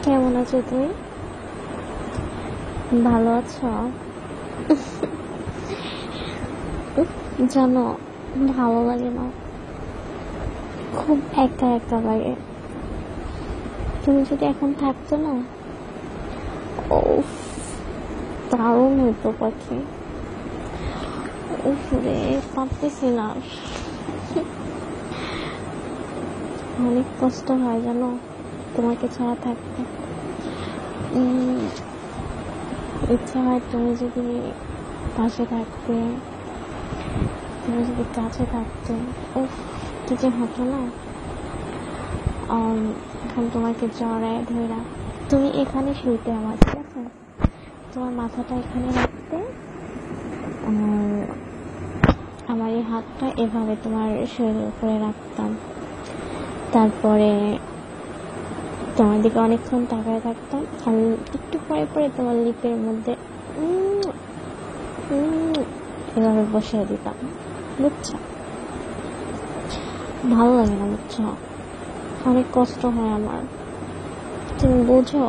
কেমন আছো তুমি? ভালো আছো? জানো, ভালো লাগে না, খুব একা একা লাগে। তুমি যদি এখন থাকতো না, উফ, দারুণ হইতো পাখি। উফ রে, পারতেছি না। অনেক কষ্ট হয় জানো তোমাকে ছাড়া থাকতে। ইচ্ছা হয় তুমি যদি পাশে থাকতে, তুমি যদি কাছে থাকতে, উফ, কি যে হতো না। এখন তোমাকে জড়ায় ধরা, তুমি এখানে শুইতে, আমার ঠিক আছে, তোমার মাথাটা এখানে রাখতে, আর আমার এই হাতটা এভাবে তোমার শরীরের উপরে রাখতাম। তারপরে তোমার দিকে অনেকক্ষণ তাকায় থাকতাম, আর একটু পরে পরে তোমার লিপের মধ্যে এভাবে বসিয়ে দিতাম, বুঝছো? ভালো লাগে না, বুঝছো? অনেক কষ্ট হয় আমার, তুমি বোঝো?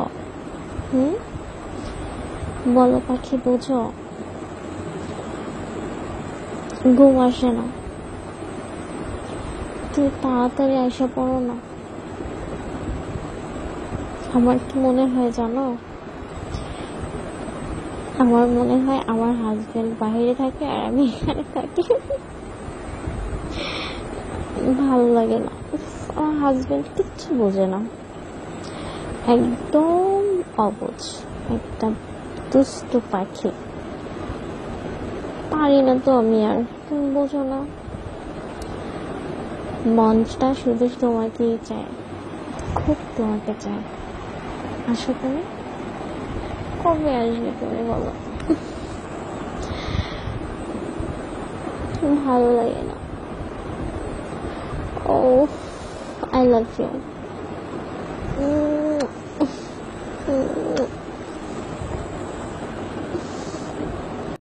বলো পাখি, বোঝো? ঘুম আসে না, তুমি তাড়াতাড়ি এসে পড়ো না। আমার কি মনে হয় জানো, আমার মনে হয় আমার হাজবেন্ড বাইরে থাকে আর আমি এখানে থাকি। ভালো লাগে না। আমার হাজবেন্ড কিচ্ছু বোঝে না, একদম অবুঝ, একটা দুষ্টু পাখি। পারি না তো আমি, আর তুমি বোঝো না। মঞ্চটা শুধু তোমাকেই চায়, খুব তোমাকে চায়। আসো তুমি, কবে আসবে তুমি বলো? ভালো লাগে না। ও, আই লাভ ইউ।